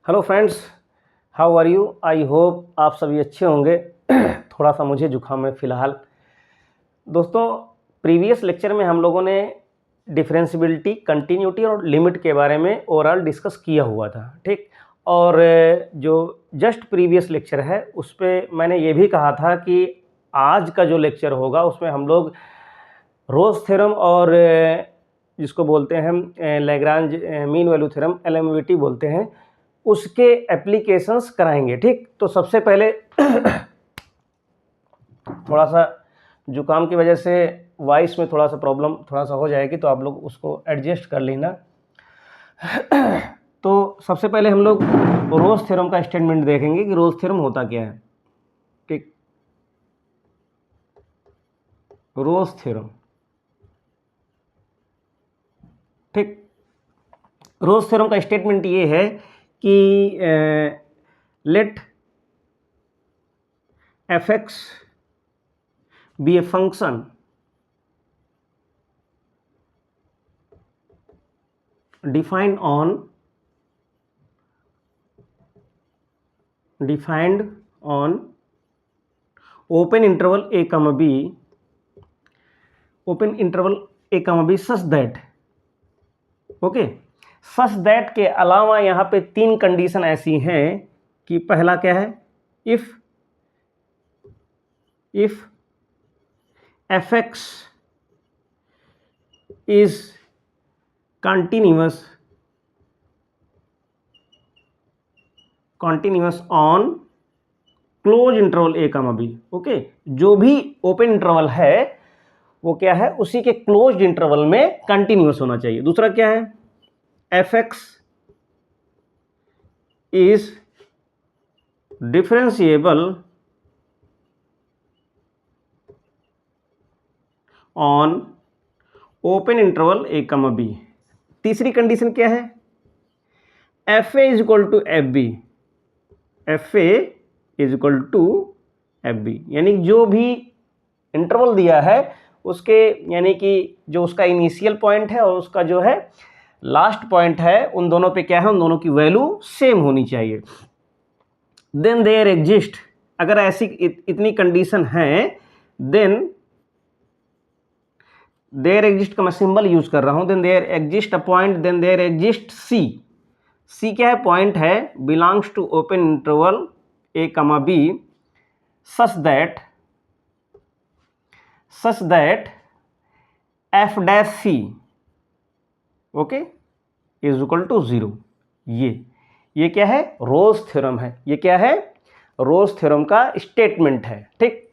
Hello friends, how are you. I hope आप सभी अच्छे होंगे। थोड़ा सा मुझे जुकाम है फ़िलहाल। दोस्तों, प्रीवियस लेक्चर में हम लोगों ने डिफरेंशियबिलिटी, कंटिन्यूटी और लिमिट के बारे में ओवरऑल डिस्कस किया हुआ था, ठीक। और जो जस्ट प्रीवियस लेक्चर है उस पर मैंने ये भी कहा था कि आज का जो लेक्चर होगा उसमें हम लोग रोज थ्योरम और जिसको बोलते हैं Lagrange mean value theorem, LMVT बोलते हैं, उसके एप्लीकेशंस कराएंगे, ठीक। तो सबसे पहले थोड़ा सा जुकाम की वजह से वॉइस में थोड़ा सा प्रॉब्लम थोड़ा सा हो जाएगी, तो आप लोग उसको एडजस्ट कर लेना। तो सबसे पहले हम लोग रोज थ्योरम का स्टेटमेंट देखेंगे कि रोज थ्योरम होता क्या है, ठीक। रोज थ्योरम, ठीक। रोज थ्योरम का स्टेटमेंट ये है कि late f(x) be a function defined on open interval a comma b, open interval a comma b such that, okay, such that के अलावा यहाँ पे तीन कंडीशन ऐसी हैं कि पहला क्या है, if f(x) is continuous on close interval a comma b, okay. जो भी ओपन इंटरवल है वो क्या है, उसी के क्लोज्ड इंटरवल में कंटिन्यूअस होना चाहिए। दूसरा क्या है, f(x) is differentiable on open interval a comma b। तीसरी कंडीशन क्या है, fa is equal to fb, fa is equal to fb, यानी जो भी इंटरवल दिया है उसके, यानी कि जो उसका इनिशियल पॉइंट है और उसका जो है लास्ट पॉइंट है, उन दोनों पे क्या है, उन दोनों की वैल्यू सेम होनी चाहिए। देन देयर एग्जिस्ट, अगर ऐसी इतनी कंडीशन है, देन देयर एग्जिस्ट का मैं सिंबल यूज कर रहा हूं, then there exist a point, then there exist C क्या है, पॉइंट है, belongs to open interval a comma b such that f dash c, okay, is equal to 0। ये क्या है, रोज थ्योरम है। ये क्या है, रोज थ्योरम का स्टेटमेंट है, ठीक।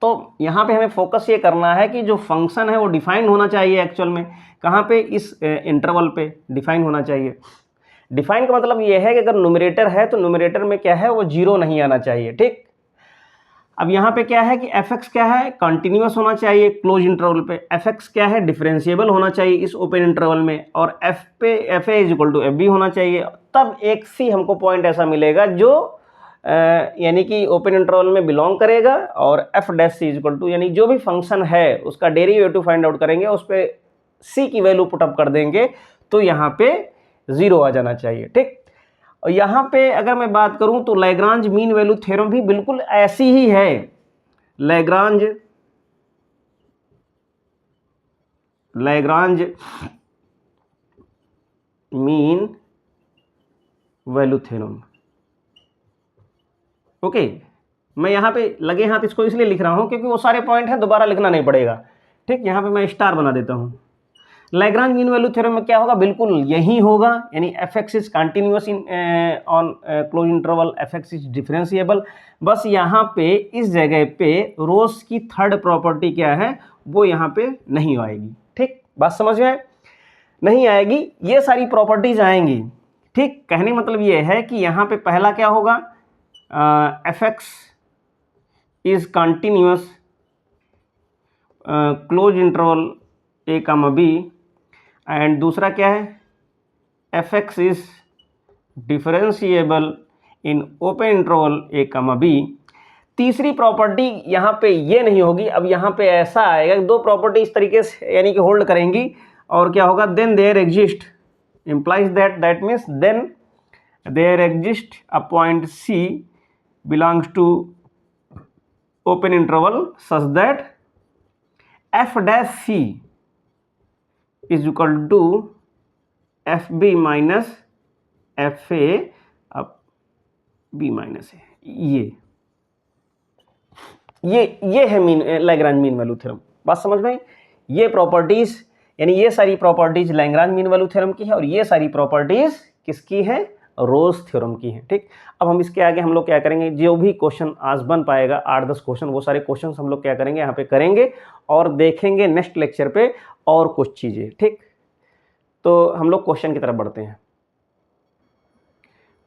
तो यहां पे हमें फोकस ये करना है कि जो फंक्शन है वो डिफाइन होना चाहिए एक्चुअल में, कहां पे, इस इंटरवल पे डिफाइन होना चाहिए। डिफाइन का मतलब ये है कि अगर न्यूमरेटर है तो न्यूमरेटर में क्या है, वो 0 नहीं आना चाहिए, ठीक। अब यहाँ पे क्या है कि f(x) क्या है, कंटिन्यूअस होना चाहिए क्लोज इंटरवल पे, f(x) क्या है, डिफरेंशिएबल होना चाहिए इस ओपन इंटरवल में, और fa is equal to fb होना चाहिए। तब एक c हमको पॉइंट ऐसा मिलेगा जो यानी कि ओपन इंटरवल में बिलोंग करेगा, और f dash c is equal to, यानी जो भी फंक्शन है उसका डेरिवेटिव फाइंड आउट करेंगे, उस पर c की वैल्यू पुटअप कर देंगे, तो यहाँ पे 0 आ जाना चाहिए, ठीक। और यहाँ पे अगर मैं बात करूं तो लैग्रांज मीन वैल्यू थ्योरम भी बिल्कुल ऐसी ही है। Lagrange mean value theorem, okay. मैं यहाँ पे लगे हाथ इसको इसलिए लिख रहा हूं क्योंकि वो सारे पॉइंट हैं, दोबारा लिखना नहीं पड़ेगा, ठीक। यहाँ पे मैं स्टार बना देता हूं। लैग्रांज मीन वैल्यू थ्योरम में क्या होगा, बिल्कुल यही होगा, यानी f(x) is continuous in on close interval, f(x) is differentiable. बस यहाँ पे इस जगह पे रोज की थर्ड प्रॉपर्टी क्या है, वो यहाँ पे नहीं आएगी, ठीक। बात समझ में नहीं आएगी, ये सारी प्रॉपर्टीज आएंगी, ठीक। कहने मतलब ये है कि यहाँ पे पहला क्या होगा, f(x) is continuous close interval a comma b, and दूसरा क्या है, f(x) is differentiable in open interval a comma b। तीसरी प्रॉपर्टी यहाँ पे ये नहीं होगी, अब यहाँ पे ऐसा आएगा, दो प्रॉपर्टी इस तरीके से यानी कि होल्ड करेंगी, और क्या होगा, then there exist, implies that means then there exist a point C belongs to open interval such that f dash C is equal to FB minus FA अब B माइनस है। ये है mean Lagrange mean value theorem. बात समझ में? ये properties यानी ये सारी properties Lagrange mean value theorem की है और ये सारी प्रॉपर्टीज किसकी है? रोज थ्योरम की है। ठीक, अब हम इसके आगे हम लोग क्या करेंगे, जो भी क्वेश्चन आज बन पाएगा 8-10 क्वेश्चन, वो सारे क्वेश्चन हम लोग क्या करेंगे यहाँ पे करेंगे और देखेंगे नेक्स्ट लेक्चर पे और कुछ चीजें। ठीक, तो हम लोग क्वेश्चन की तरफ बढ़ते हैं।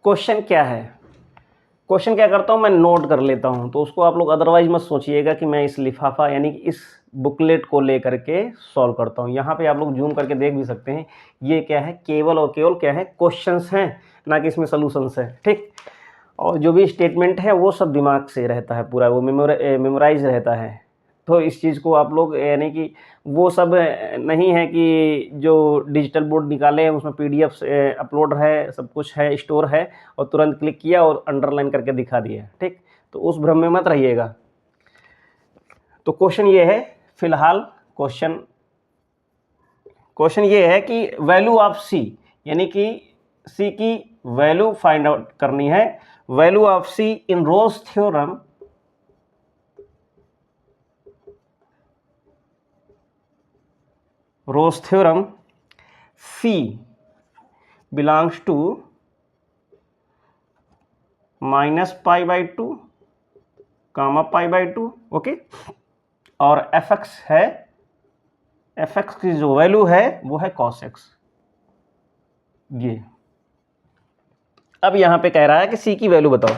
क्वेश्चन क्या है? क्वेश्चन क्या करता हूँ मैं, नोट कर लेता हूँ, तो उसको आप लोग अदरवाइज मत सोचिएगा कि मैं इस लिफाफा यानी कि इस बुकलेट को लेकर के सॉल्व करता हूँ। यहाँ पे आप लोग जूम करके देख भी सकते हैं, ये क्या है, केवल और केवल क्या है, क्वेश्चंस हैं, ना कि इसमें सॉल्यूशंस है। ठीक, और जो भी स्टेटमेंट है वो सब दिमाग से रहता है, पूरा वो मेमोराइज रहता है। तो इस चीज़ को आप लोग यानी कि वो सब नहीं है कि जो डिजिटल बोर्ड निकाले हैं उसमें PDF अपलोड है, सब कुछ है, स्टोर है और तुरंत क्लिक किया और अंडरलाइन करके दिखा दिया। ठीक, तो उस भ्रम में मत रहिएगा। तो क्वेश्चन ये है, फिलहाल क्वेश्चन ये है कि वैल्यू ऑफ C यानी कि C की वैल्यू फाइंड आउट करनी है। Value of C in Rolle's theorem C belongs to -π/2 π/2। Okay, और fx है, fx की जो वैल्यू है वो है cos x। ये अब यहां पे कह रहा है कि C की वैल्यू बताओ।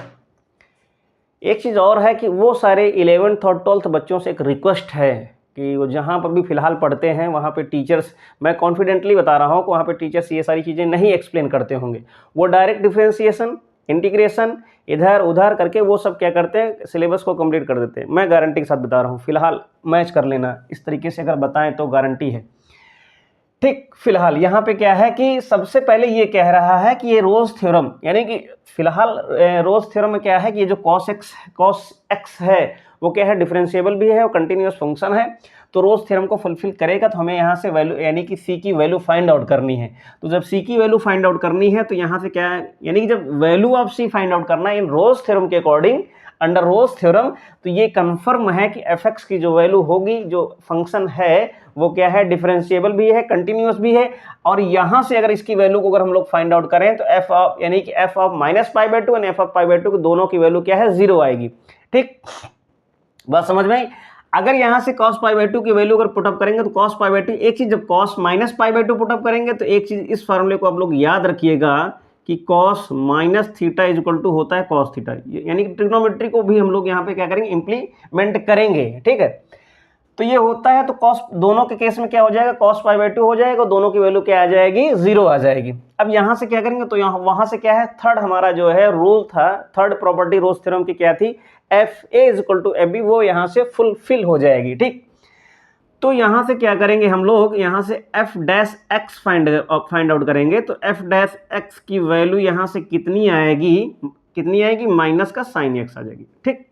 एक चीज और है कि वो सारे 11th और 12th बच्चों से एक रिक्वेस्ट है कि वो जहाँ पर भी फिलहाल पढ़ते हैं वहाँ पे टीचर्स, मैं कॉन्फिडेंटली बता रहा हूँ कि वहाँ पे टीचर्स ये सारी चीज़ें नहीं एक्सप्लेन करते होंगे। वो डायरेक्ट डिफरेंशिएशन, इंटीग्रेशन, इधर उधर करके वो सब क्या करते हैं, सिलेबस को कंप्लीट कर देते हैं। मैं गारंटी के साथ बता रहा हूँ, फिलहाल मैच कर लेना, इस तरीके से अगर बताएं तो गारंटी है। ठीक, फिलहाल यहाँ पे क्या है कि सबसे पहले ये कह रहा है कि ये रोज थ्योरम यानी कि फिलहाल रोज थ्योरम में क्या है कि ये जो cos x है वो क्या है, डिफरेंशिएबल भी है और कंटिन्यूअस फंक्शन है। तो रोज थ्योरम को फुलफिल करेगा तो हमें यहाँ से वैल्यू यानी कि C की वैल्यू फाइंड आउट करनी है। तो जब C की वैल्यू फाइंड आउट करनी है तो यहाँ से क्या है, यानी कि जब value of C find out करना है इन रोज थ्योरम के अकॉर्डिंग अंडर रोज थ्योरम, तो ये कंफर्म है कि fx की जो वैल्यू होगी, जो फंक्शन है वो क्या है, डिफरेंशिएबल भी है, कंटिन्यूअस भी है। और यहां से अगर इसकी वैल्यू को अगर हम लोग फाइंड आउट करें तो f ऑफ यानी कि f ऑफ -π/2 और f ऑफ π/2 को दोनों की वैल्यू क्या है, 0 आएगी। ठीक, बात समझ में आई? अगर यहां से cos π/2 की वैल्यू अगर पुटअप करेंगे तो cos π/2, एक चीज जब cos -π/2 पुटअप करेंगे तो एक चीज इस फार्मूले को आप लोग याद रखिएगा कि cos -θ इज इक्वल टू होता है cos थीटा, यानी कि ट्रिग्नोमेट्री को भी हम लोग यहाँ पे क्या करेंगे, इंप्लीमेंट करेंगे। ठीक है, तो ये होता है, तो cos दोनों के केस में क्या हो जाएगा, cos π/2 हो जाएगा, दोनों की वैल्यू क्या आ जाएगी, 0 आ जाएगी। अब यहां से क्या करेंगे, तो यहाँ वहां से क्या है, थर्ड हमारा जो है रूल था, थर्ड प्रॉपर्टी रोज थ्योरम की क्या थी, FA is equal to FB, वो यहां से फुलफिल हो जाएगी। ठीक, तो यहां से क्या करेंगे हम लोग, यहां से f dash x find out करेंगे। तो f डैश x की वैल्यू यहां से कितनी आएगी, माइनस का साइन x आ जाएगी। ठीक,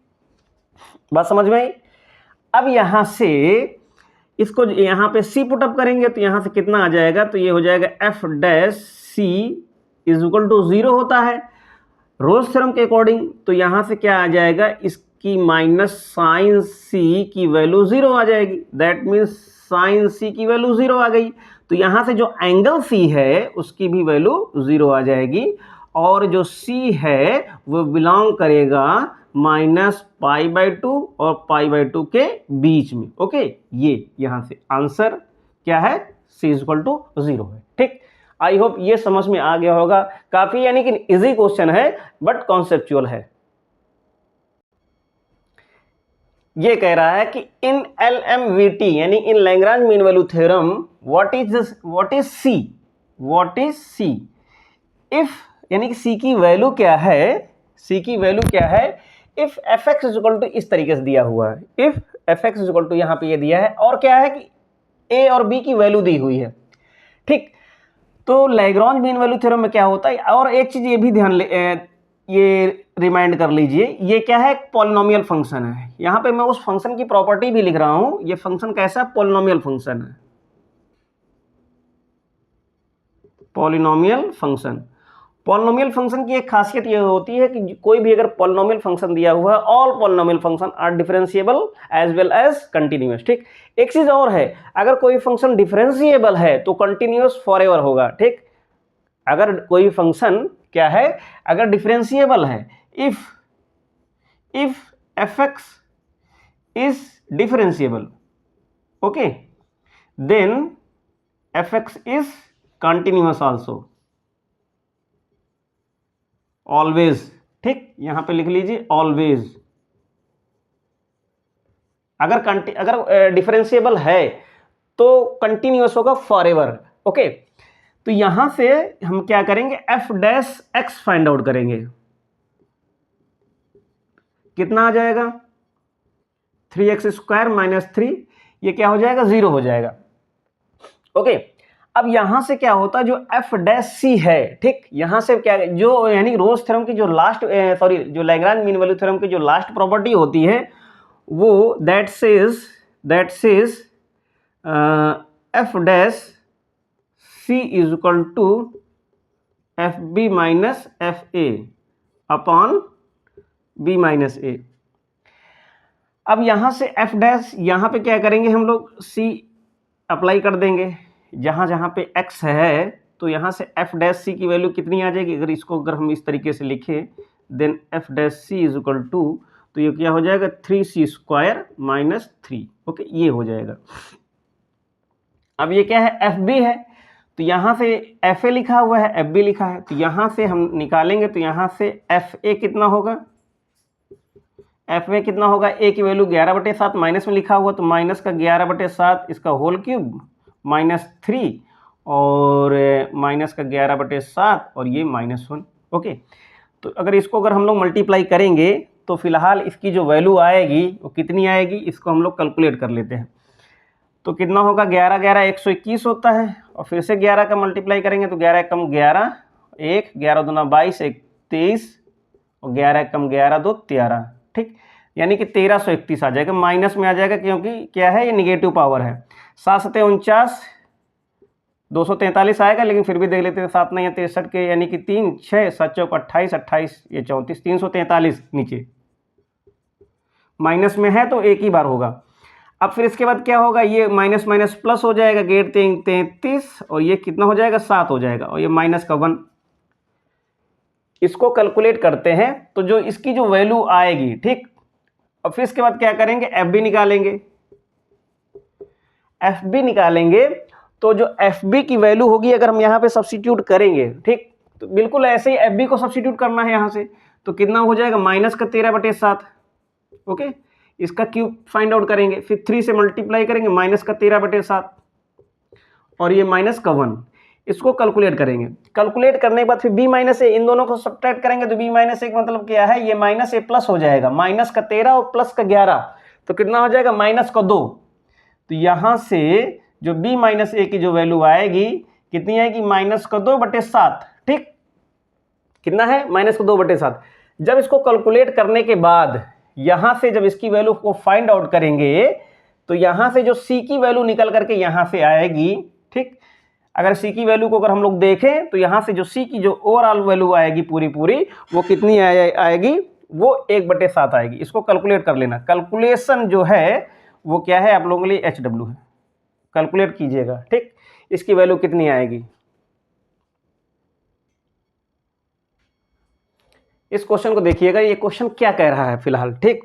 बात समझ में आई? अब यहां से इसको यहां पे C पुटअप करेंगे तो यहां से कितना आ जाएगा, तो ये हो जाएगा f dash C is equal to 0 होता है रोज थ्योरम के अकॉर्डिंग। तो यहां से क्या आ जाएगा, इसकी माइनस साइन C की वैल्यू 0 आ जाएगी। दैट मीन्स साइन C की वैल्यू 0 आ गई। तो यहां से जो एंगल C है उसकी भी वैल्यू 0 आ जाएगी और जो C है वो बिलोंग करेगा -π/2 और π/2 के बीच में। ओके, ये यहां से आंसर क्या है, C इज इक्वल टू 0 है। ठीक, आई होप ये समझ में आ गया होगा। काफी यानी कि इजी क्वेश्चन है बट कॉन्सेप्चुअल है। ये कह रहा है कि इन LMVT यानी in Lagrange mean value theorem what is C if यानी कि C की वैल्यू क्या है, if fx is equal to इस तरीके से दिया हुआ है, if fx is equal to यहाँ पे ये दिया है और क्या है कि a और b की वैल्यू दी हुई है। ठीक, तो लैग्रॉन्ज मीन वैल्यू थ्योरम में क्या होता है, और एक चीज ये भी ध्यान ये रिमाइंड कर लीजिए, ये क्या है, पॉलिनोमियल फंक्शन है। यहां पे मैं उस फंक्शन की प्रॉपर्टी भी लिख रहा हूं, ये फंक्शन कैसा, पॉलिनोमियल फंक्शन है, पॉलिनोमियल फंक्शन। पॉलिनोमियल फंक्शन की एक खासियत ये होती है कि कोई भी अगर पॉलिनोमियल फंक्शन दिया हुआ है, all polynomial function are differentiable as well as continuous. ठीक, एक चीज और है, अगर कोई फंक्शन डिफरेंशिएबल है तो कंटिन्यूअस फॉरएवर होगा। ठीक, अगर कोई फंक्शन क्या है, अगर डिफरेंशिएबल है, if F X is differentiable, okay, then F X is continuous also, always. ठीक, यहां पे लिख लीजिए ऑलवेज। अगर डिफरेंशिएबल है तो कंटिन्यूअस होगा फॉरएवर। ओके, तो यहां से हम क्या करेंगे, F dash x find out करेंगे। कितना आ जाएगा, 3x² माइनस 3, ये क्या हो जाएगा, 0 हो जाएगा। ओके, अब यहां से क्या होता है, जो एफ डैश सी है, ठीक, यहां से क्या, जो यानी रोल्स थ्योरम की जो लास्ट, सॉरी, जो लैग्रांज मीन वैल्यू थ्योरम की जो लास्ट प्रॉपर्टी होती है, वो that says f dash C is equal to F b minus f a upon b minus a. अब यहां से एफ डैश, यहां पे क्या करेंगे हम लोग, सी अप्लाई कर देंगे, जहां जहां पे एक्स है, तो यहां से एफ डैश सी की वैल्यू कितनी आ जाएगी, अगर हम इस तरीके से लिखें, then F dash C is equal to, तो ये क्या हो जाएगा, 3c² माइनस 3। ओके, ये हो जाएगा। अब ये क्या है, एफ बी है, तो यहां से एफ ए लिखा हुआ है, एफ बी लिखा है, तो यहां से हम निकालेंगे, तो यहां से एफ ए कितना होगा, एफ ए कितना होगा, ए की वैल्यू 11/7, माइनस में लिखा हुआ, तो माइनस का 11/7 इसका होल क्यूब माइनस 3, और माइनस का 11/7 और ये -1। ओके, तो अगर हम लोग मल्टीप्लाई करेंगे, तो फिलहाल इसकी जो वैल्यू आएगी वो कितनी आएगी, इसको हम लोग कैलकुलेट कर लेते हैं। तो कितना होगा, 11 11 121 होता है, और फिर से 11 का मल्टीप्लाई करेंगे, तो 11 कम 11 1, 11 दूना 22, 1 23, और 11 कम 11 2 13। ठीक, यानी कि 1331 आ जाएगा, माइनस में आ जाएगा, क्योंकि क्या है, ये निगेटिव पावर है। 7 7 49, 243 आएगा, लेकिन फिर भी देख लेते हैं, 7 नहीं 63 के, यानी कि 3 6 7 चौक 28 28, ये 34, 343 नीचे माइनस में है, तो एक ही बार होगा। अब फिर इसके बाद क्या होगा, ये माइनस माइनस प्लस हो जाएगा, गेट 33, और ये कितना हो जाएगा, 7 हो जाएगा, और ये माइनस का 1। इसको कैलकुलेट करते हैं, तो जो इसकी जो वैल्यू आएगी, ठीक, और फिर इसके बाद क्या करेंगे, एफ बी निकालेंगे। एफ बी निकालेंगे, तो जो एफ बी की वैल्यू होगी, अगर हम यहाँ पे सब्स्टिट्यूट करेंगे, ठीक, तो बिल्कुल ऐसे ही एफ बी को सब्स्टिट्यूट करना है यहाँ से, तो कितना हो जाएगा, माइनस का 13/7। ओके, इसका क्यूब फाइंड आउट करेंगे, फिर 3 से मल्टीप्लाई करेंगे, माइनस का 13/7, और ये माइनस का 1, इसको कैलकुलेट करेंगे। कैलकुलेट करने के बाद फिर b माइनस ए, इन दोनों को सब्ट्रैक्ट करेंगे, तो b माइनस ए का मतलब क्या है, ये माइनस ए प्लस हो जाएगा, माइनस का 13 और प्लस का 11, तो कितना हो जाएगा, माइनस का 2। तो यहां से जो b माइनस ए की जो वैल्यू आएगी, कितनी आएगी, माइनस का 2/7। ठीक, कितना है, माइनस का 2/7। जब इसको कैलकुलेट करने के बाद यहां से जब इसकी वैल्यू को फाइंड आउट करेंगे, तो यहां से जो c की वैल्यू निकल करके यहां से आएगी। ठीक, अगर c की वैल्यू को अगर हम लोग देखें, तो यहां से जो c की जो ओवरऑल वैल्यू आएगी पूरी वो कितनी आएगी, वो 1/7 आएगी। इसको कैलकुलेट कर लेना, कैलकुलेशन जो है वो क्या है, आप लोगों के लिए HW है, कैलकुलेट कीजिएगा। ठीक, इसकी वैल्यू कितनी आएगी, इस क्वेश्चन को देखिएगा, ये क्वेश्चन क्या कह रहा है फिलहाल। ठीक,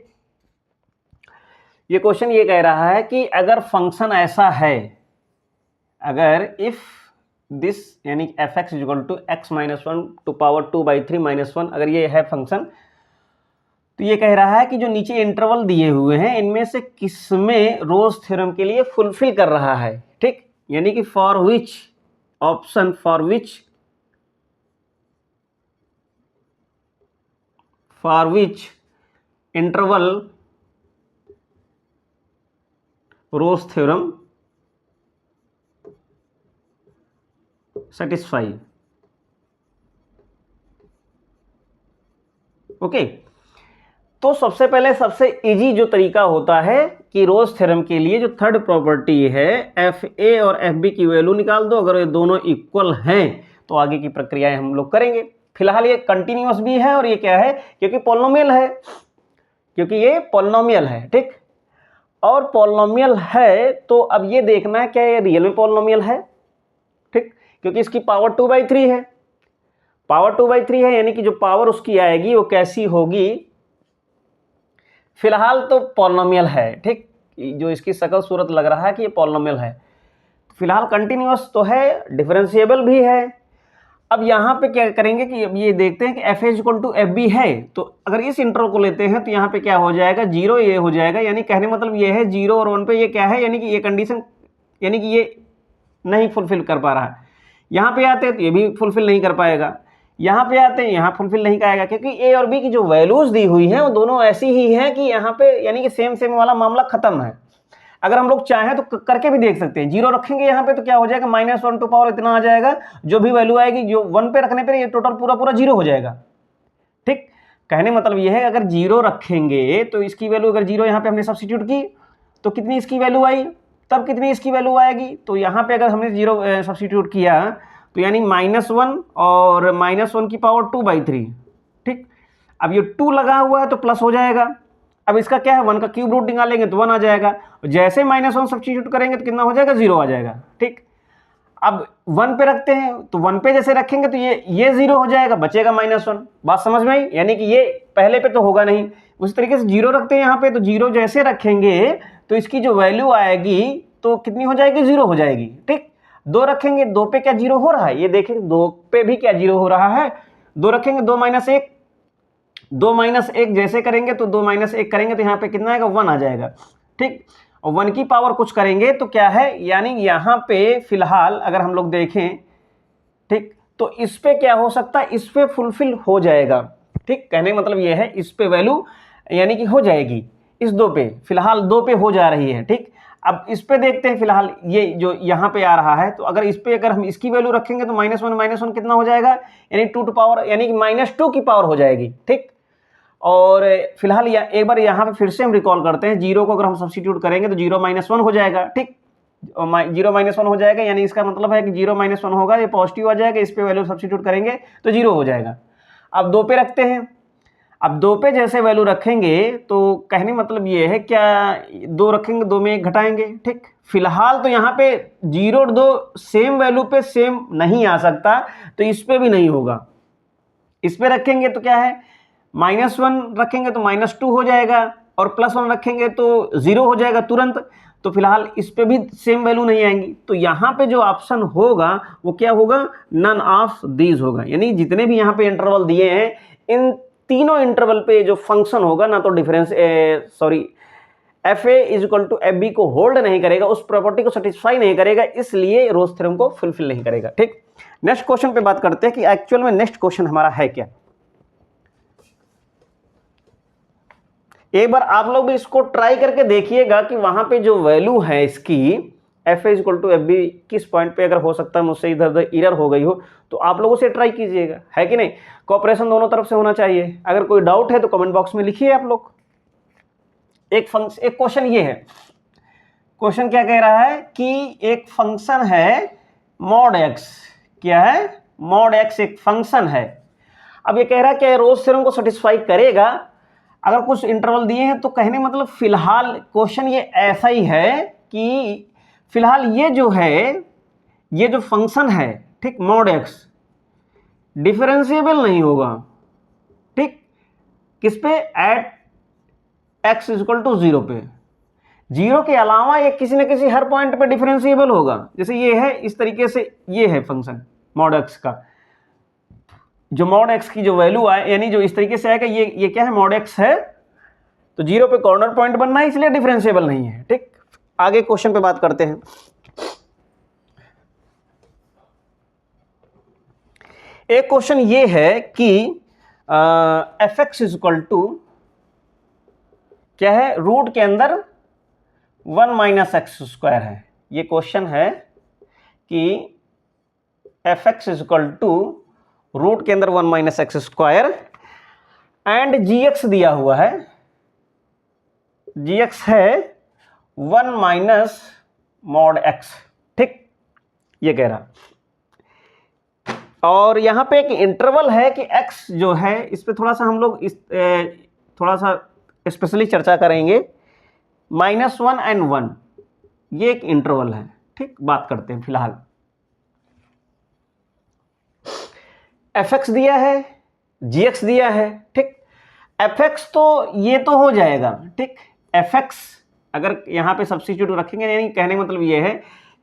ये क्वेश्चन ये कह रहा है कि अगर फंक्शन ऐसा है, अगर इफ दिस यानी F X is equal to X minus 1 to power 2/3 -1, अगर ये है फंक्शन, तो ये कह रहा है कि जो नीचे इंटरवल दिए हुए हैं, इनमें से किसमें रोज थ्योरम के लिए फुलफिल कर रहा है। ठीक, यानी कि for which option, for which interval Rolle's theorem satisfy. Okay, तो सबसे पहले सबसे इजी जो तरीका होता है कि रोज थ्योरम के लिए जो थर्ड प्रॉपर्टी है एफ ए और एफ बी की वैल्यू निकाल दो। अगर ये दोनों इक्वल हैं तो आगे की प्रक्रियाएं हम लोग करेंगे। फिलहाल ये कंटिन्यूअस भी है और ये क्या है, क्योंकि पॉलिनोमियल है, क्योंकि ये पॉलिनोमियल है, ठीक। और पॉलिनोमियल है तो अब ये देखना है क्या ये रियल में पॉलिनोमियल है, ठीक, क्योंकि इसकी पावर 2/3 है। पावर 2/3 है यानी कि जो पावर उसकी आएगी वो कैसी होगी, फिलहाल तो पॉलिनोमियल है, ठीक। जो इसकी शकल सूरत लग रहा है कि ये पॉलिनोमियल है, फिलहाल कंटिन्यूअस तो है, डिफरेंशिएबल भी है। अब यहाँ पे क्या करेंगे कि अब ये देखते हैं कि F A equal to F B है, तो अगर इस इंटरवल को लेते हैं तो यहाँ पे क्या हो जाएगा, 0 ये हो जाएगा। यानी कहने मतलब ये है 0 और 1 पे ये क्या है, यानी कि ये कंडीशन, यानी कि ये नहीं फुलफिल कर पा रहा है। यहाँ पे आते हैं तो ये भी फुलफिल नहीं कर पाएगा, यहाँ पे आते हैं यहाँ फुलफिल नहीं करेगा, क्योंकि ए और बी की जो वैल्यूज दी हुई हैं वो दोनों ऐसी ही हैं कि यहाँ पे यानी कि सेम सेम वाला मामला खत्म है। अगर हम लोग चाहें तो करके भी देख सकते हैं। 0 रखेंगे यहाँ पे तो क्या हो जाएगा, -1 टू पावर इतना आ जाएगा, जो भी वैल्यू आएगी जो 1 पे रखने पर ये टोटल पूरा पूरा 0 हो जाएगा, ठीक। कहने मतलब ये है अगर 0 रखेंगे तो इसकी वैल्यू, अगर 0 यहाँ पे हमने सब्स्टिट्यूट की तो कितनी इसकी वैल्यू आई, तब कितनी इसकी वैल्यू आएगी। तो यहाँ पे अगर हमने 0 सब्स्टिट्यूट किया तो यानी -1 और -1 की पावर 2/3, ठीक। अब ये 2 लगा हुआ है तो प्लस हो जाएगा। अब इसका क्या है, 1 का क्यूब रूट निकालेंगे तो 1 आ जाएगा। जैसे -1 सब्स्टिट्यूट करेंगे तो कितना हो जाएगा, 0 आ जाएगा, ठीक। अब 1 पे रखते हैं तो 1 पे जैसे रखेंगे तो ये 0 हो जाएगा, बचेगा -1। बात समझ में आई, यानी कि ये पहले पे तो होगा नहीं। उस तरीके से 0 रखते हैं यहाँ पे तो 0 जैसे रखेंगे तो इसकी जो वैल्यू आएगी तो कितनी हो जाएगी, 0 हो जाएगी, ठीक। 2 रखेंगे, 2 पे क्या 0 हो रहा है, ये देखें 2 पे भी क्या 0 हो रहा है। 2 रखेंगे, 2 - 1, 2 - 1 जैसे करेंगे तो 2 - 1 करेंगे तो यहाँ पे कितना आएगा, 1 आ जाएगा, ठीक। और 1 की पावर कुछ करेंगे तो क्या है, यानी यहाँ पे फिलहाल अगर हम लोग देखें, ठीक, तो इस पे क्या हो सकता है, इस पे फुलफिल हो जाएगा, ठीक। कहने का मतलब ये है इस पे वैल्यू यानी कि हो जाएगी, इस 2 पे, फिलहाल 2 पे हो जा रही है, ठीक। अब इस पे देखते हैं, फिलहाल ये जो यहाँ पे आ रहा है तो अगर इस पे अगर हम इसकी वैल्यू रखेंगे तो -1 कितना हो जाएगा, यानी 2 टू पावर यानी कि -2 की पावर हो जाएगी, ठीक। और फिलहाल एक बार यहाँ पे फिर से हम रिकॉल करते हैं, 0 को अगर हम सब्स्टिट्यूट करेंगे तो 0 - 1 हो जाएगा, ठीक। 0 - 1 हो जाएगा, यानी इसका मतलब है कि 0 - 1 होगा, ये पॉजिटिव आ जाएगा, इस पे वैल्यू सब्स्टिट्यूट करेंगे तो 0 हो जाएगा। अब 2 पे रखते हैं, अब 2 पे जैसे वैल्यू रखेंगे तो कहने मतलब ये है क्या, 2 रखेंगे, 2 में 1 घटाएंगे, ठीक। फिलहाल तो यहाँ पे 0 और 2 सेम वैल्यू पे सेम नहीं आ सकता, तो इस पे भी नहीं होगा। इस पे रखेंगे तो क्या है, -1 रखेंगे तो -2 हो जाएगा, और +1 रखेंगे तो 0 हो जाएगा तुरंत। तो फिलहाल इस पे भी सेम वैल्यू नहीं आएंगी, तो यहाँ पे जो ऑप्शन होगा वो क्या होगा, नन ऑफ दीज होगा। यानी जितने भी यहाँ पे इंटरवल दिए हैं इन तीनों इंटरवल पे जो फंक्शन होगा ना तो difference F A is equal to F B को होल्ड नहीं करेगा, उस प्रॉपर्टी को सेटिस्फाई नहीं करेगा, इसलिए रोज थ्योरम को फुलफिल नहीं करेगा, ठीक। नेक्स्ट क्वेश्चन पे बात करते हैं कि एक्चुअल में नेक्स्ट क्वेश्चन हमारा है क्या। एक बार आप लोग भी इसको ट्राई करके देखिएगा कि वहां पे जो वैल्यू है इसकी F A equal to F B किस पॉइंट पे अगर हो सकता है मुझसे इधर उधर एरर हो गई हो तो आप लोगों से ट्राई कीजिएगा, है कि नहीं। कोऑपरेशन दोनों तरफ से होना चाहिए। अगर कोई डाउट है तो कमेंट बॉक्स में लिखिए आप लोग। एक क्वेश्चन ये है, क्वेश्चन क्या कह रहा है कि एक फंक्शन है मॉड एक्स, क्या है, मॉड एक्स एक फंक्शन है। अब ये कह रहा है कि रोज थ्योरम को सेटिस्फाई करेगा अगर कुछ इंटरवल दिए हैं। तो कहने मतलब फिलहाल क्वेश्चन ये ऐसा ही है कि फिलहाल ये जो है, ये जो फंक्शन है, ठीक, मॉड एक्स डिफरेंशिएबल नहीं होगा, ठीक। किस पे, एट एक्स इक्वल टू 0 पे। 0 के अलावा ये किसी न किसी हर पॉइंट पे डिफरेंशिएबल होगा। जैसे ये है, इस तरीके से ये है फंक्शन मॉड एक्स का, जो मॉड एक्स की जो वैल्यू आए यानी जो इस तरीके से आएगा, ये क्या है, मॉड एक्स है, तो 0 पे कॉर्नर पॉइंट बनना है, इसलिए डिफरेंशिएबल नहीं है, ठीक। आगे क्वेश्चन पे बात करते हैं। एक क्वेश्चन ये है कि F X is equal to क्या है, रूट के अंदर 1 - x² है। ये क्वेश्चन है कि F X is equal to root के अंदर 1 minus X square and G X दिया हुआ है, जी एक्स है 1 माइनस मॉड एक्स, ठीक, ये कह रहा। और यहां पे एक इंटरवल है कि x जो है, इस पे थोड़ा सा हम लोग थोड़ा सा स्पेशली चर्चा करेंगे। -1 एंड 1 ये एक इंटरवल है, ठीक, बात करते हैं फिलहाल। fx दिया है, gx दिया है, ठीक। fx तो ये तो हो जाएगा, ठीक। fx अगर यहां पे सब्स्टिट्यूट रखेंगे, यानी कहने का मतलब ये है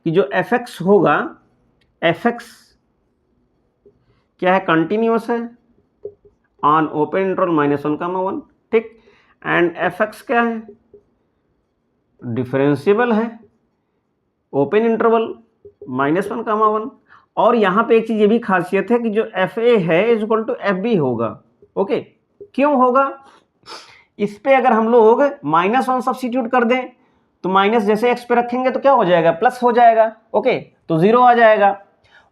कि जो fx होगा, fx क्या है, कंटिन्यूअस है ऑन ओपन इंटरवल -1, 1, ठीक। एंड fx क्या है, डिफरेंशिएबल है ओपन इंटरवल -1, 1। और यहां पे एक चीज ये भी खासियत है कि जो fa है इज इक्वल टू fb होगा, ओके। क्यों होगा, इस पे अगर हम लोग -1 सब्स्टिट्यूट कर दें तो माइनस जैसे x पे रखेंगे तो क्या हो जाएगा, प्लस हो जाएगा, ओके, तो 0 आ जाएगा।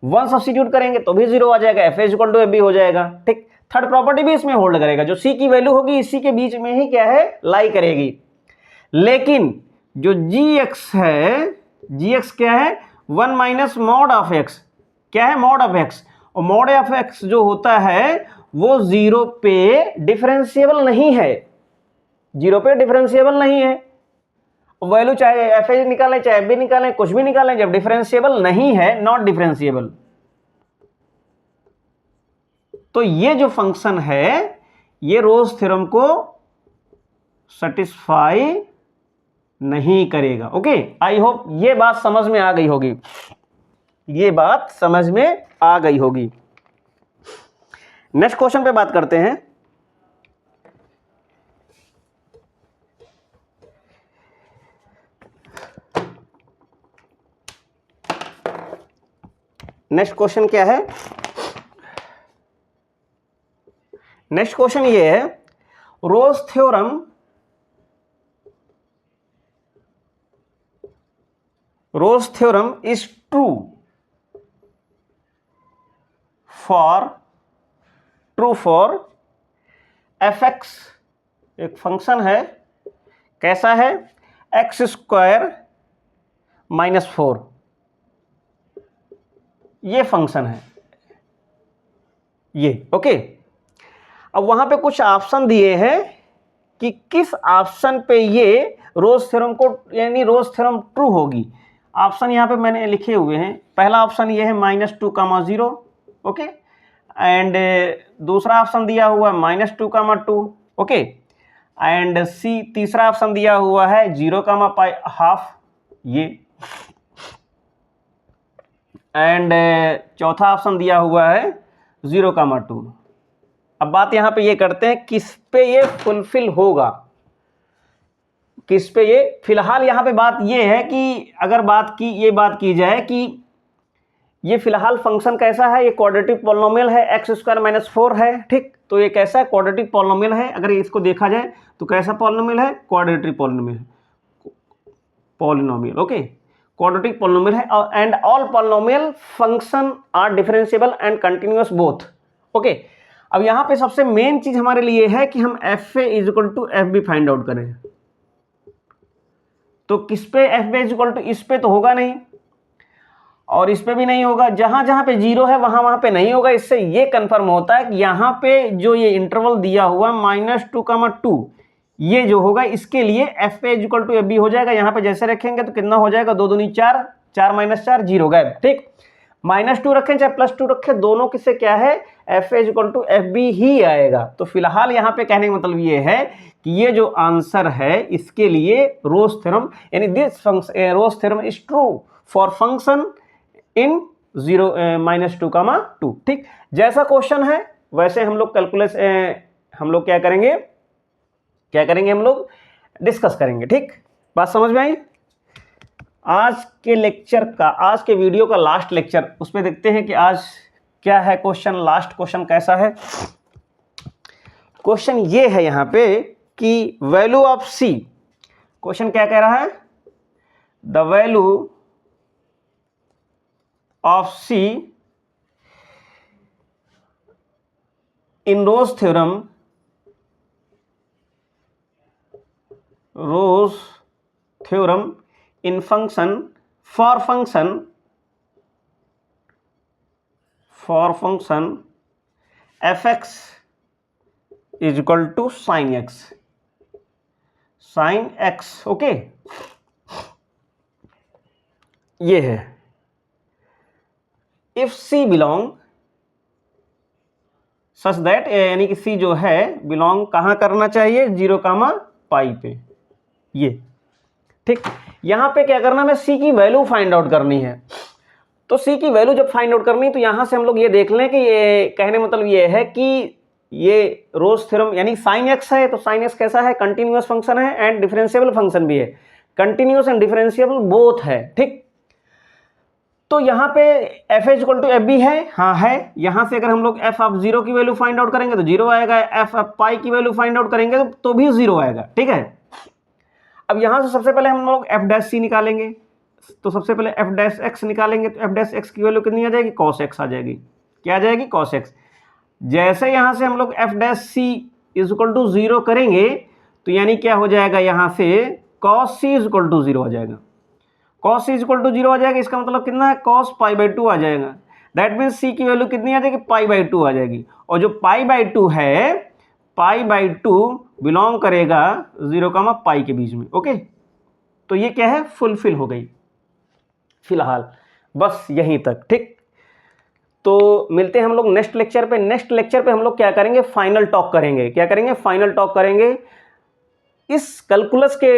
1 सब्स्टिट्यूट करेंगे तो भी 0 आ जाएगा, fa is equal to fb हो जाएगा, ठीक। थर्ड प्रॉपर्टी भी इसमें होल्ड करेगा, जो c की वैल्यू होगी इसी के बीच में ही क्या है, लाई करेगी। लेकिन जो gx है, gx क्या है, 1 माइनस मॉड ऑफ x, क्या है, मॉड ऑफ x, और मॉड ऑफ x जो होता है वो 0 पे डिफरेंशिएबल नहीं है, 0 पे डिफरेंशिएबल नहीं है। वैल्यू चाहे एफ ए निकालें चाहे एफ बी निकालें, कुछ भी निकालें, जब डिफरेंशिएबल नहीं है, नॉट डिफरेंशिएबल, तो ये जो फंक्शन है ये रोज थ्योरम को सेटिस्फाई नहीं करेगा, ओके। आई होप ये बात समझ में आ गई होगी, ये बात समझ में आ गई होगी। नेक्स्ट क्वेश्चन पे बात करते हैं। नेक्स्ट क्वेश्चन क्या है, नेक्स्ट क्वेश्चन ये है, Rolle's theorem is true for f x, एक फंक्शन है, कैसा है, x² -4, ये फंक्शन है ये, ओके। अब वहां पे कुछ ऑप्शन दिए हैं कि किस ऑप्शन पे ये रोज थ्योरम को, यानी रोज थ्योरम ट्रू होगी। ऑप्शन यहां पे मैंने लिखे हुए हैं। पहला ऑप्शन ये है -2, 0, ओके। एंड दूसरा ऑप्शन दिया हुआ है -2, 2, ओके। एंड सी तीसरा ऑप्शन दिया हुआ है 0, ½ ये। एंड चौथा ऑप्शन दिया हुआ है 0, 2। अब बात यहां पे ये करते हैं किस पे ये फुलफिल होगा, किस पे ये, फिलहाल यहां पे बात ये है कि अगर बात की जाए कि ये फिलहाल फंक्शन कैसा है, ये क्वाड्रेटिक पॉलिनोमियल है, x² -4 है, ठीक। तो ये कैसा है, क्वाड्रेटिक पॉलिनोमियल है। अगर इसको देखा जाए तो कैसा पॉलिनोमियल है, quadratic polynomial, okay, quadratic polynomial है। And all polynomial function are differentiable and continuous both, okay. अब यहां पे सबसे मेन चीज हमारे लिए है कि हम fa is equal to fb find out करें। तो किस पे fb इज इक्वल टू, इस पे तो होगा नहीं और इस पे भी नहीं होगा, जहां जहां पे 0 है वहां पे नहीं होगा। इससे ये कंफर्म होता है कि यहां पे जो ये इंटरवल दिया हुआ -2, 2, ये जो होगा इसके लिए fa is equal to fb हो जाएगा। यहां पे जैसे रखेंगे तो कितना हो जाएगा, 2 दूनी 4, 4 - 4 0 गए, ठीक। -2 रखें चाहे +2 रखें, दोनों किससे क्या है, fa is equal to fb ही आएगा। तो फिलहाल यहां पे कहने का मतलब ये है कि ये जो आंसर है इसके लिए रोज थ्योरम, यानी this function Rolle's theorem is true for function in 0 -2, 2, ठीक। जैसा क्वेश्चन है वैसे हम लोग कैलकुलेस हम लोग क्या करेंगे हम लोग डिस्कस करेंगे, ठीक। बात समझ में आई। आज के लेक्चर का, आज के वीडियो का लास्ट लेक्चर, उसमें देखते हैं कि आज क्या है क्वेश्चन, लास्ट क्वेश्चन कैसा है। क्वेश्चन ये है यहां पे कि वैल्यू ऑफ c, क्वेश्चन क्या कह रहा है, the value of c in Rolle's theorem in function for function f(x) is equal to sine x, okay. ये है if c belong such that, यानी कि c जो है बिलोंग कहां करना चाहिए, 0, पाई पे, ये ठीक। यहां पे क्या करना, हमें c की वैल्यू फाइंड आउट करनी है। तो c की वैल्यू जब फाइंड आउट करनी, तो यहां से हम लोग ये देख लें कि ये कहने मतलब ये है कि ये रोज थ्योरम यानी साइन x है, तो साइन x कैसा है, कंटिन्यूअस फंक्शन है एंड डिफरेंशिएबल फंक्शन भी है, कंटिन्यूअस एंड डिफरेंशिएबल बोथ है, ठीक। तो यहाँ पे F is equal to F B है, हाँ है। यहाँ से अगर हम लोग एफ ऑफ 0 की वैल्यू फाइंड आउट करेंगे तो 0 आएगा, एफ ऑफ पाई की वैल्यू फाइंड आउट करेंगे तो भी 0 आएगा, ठीक है। अब यहाँ से सबसे पहले हम लोग एफ डैश सी निकालेंगे, तो सबसे पहले एफ डैश एक्स निकालेंगे, तो एफ डैश एक्स की वैल्यू कितनी आ जाएगी, कॉस एक्स आ जाएगी। क्या आ जाएगी, कॉस एक्स। जैसे यहाँ से हम लोग F dash C is equal to 0 करेंगे, तो यानी क्या हो जाएगा, यहाँ से cos C is equal to 0 आ जाएगा, cos C is equal to 0 आ जाएगा। इसका मतलब कितना है, कॉस पाई बाई 2 आ जाएगा। दैट मीन्स सी की वैल्यू कितनी आ जाएगी, पाई बाई 2 आ जाएगी। और जो पाई बाई 2 है, पाई बाई 2 बिलोंग करेगा 0, पाई के बीच में, ओके। तो ये क्या है, फुलफिल हो गई फिलहाल, बस यहीं तक, ठीक। तो मिलते हैं हम लोग नेक्स्ट लेक्चर पे। नेक्स्ट लेक्चर पे हम लोग क्या करेंगे, फाइनल टॉक करेंगे। क्या करेंगे, फाइनल टॉक करेंगे। इस कैलकुलस के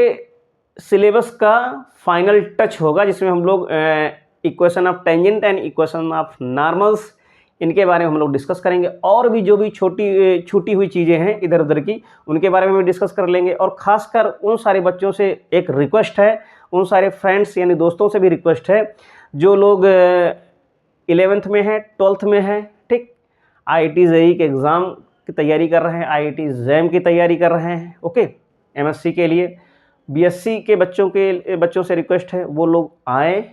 सिलेबस का फाइनल टच होगा, जिसमें हम लोग equation of tangent and equation of normals, इनके बारे में हम लोग डिस्कस करेंगे। और भी जो भी छूटी हुई चीज़ें हैं इधर उधर की, उनके बारे में भी डिस्कस कर लेंगे। और ख़ासकर उन सारे बच्चों से एक रिक्वेस्ट है, उन सारे फ्रेंड्स यानी दोस्तों से भी रिक्वेस्ट है जो लोग 11th में है, 12th में है, ठीक, IIT JEE के एग्ज़ाम की तैयारी कर रहे हैं, IIT JAM की तैयारी कर रहे हैं, ओके, MSc के लिए। BSc के बच्चों से रिक्वेस्ट है वो लोग आएँ,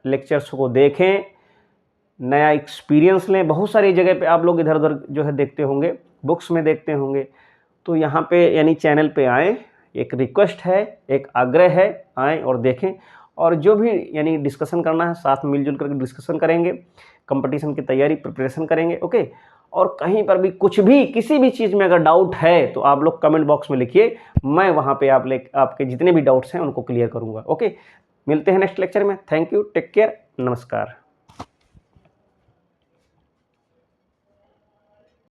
लेक्चर्स को देखें, नया एक्सपीरियंस लें। बहुत सारी जगह पे आप लोग इधर उधर जो है देखते होंगे, बुक्स में देखते होंगे, तो यहाँ पे यानी चैनल पे आएँ, एक रिक्वेस्ट है, एक आग्रह है, आएँ और देखें। और जो भी यानी डिस्कशन करना है, साथ में मिलजुल करके डिस्कशन करेंगे, कंपटीशन की तैयारी प्रिपरेशन करेंगे, ओके। और कहीं पर भी कुछ भी किसी भी चीज़ में अगर डाउट है तो आप लोग कमेंट बॉक्स में लिखिए, मैं वहाँ पे आपके जितने भी डाउट्स हैं उनको क्लियर करूँगा, ओके। मिलते हैं नेक्स्ट लेक्चर में। थैंक यू, टेक केयर, नमस्कार।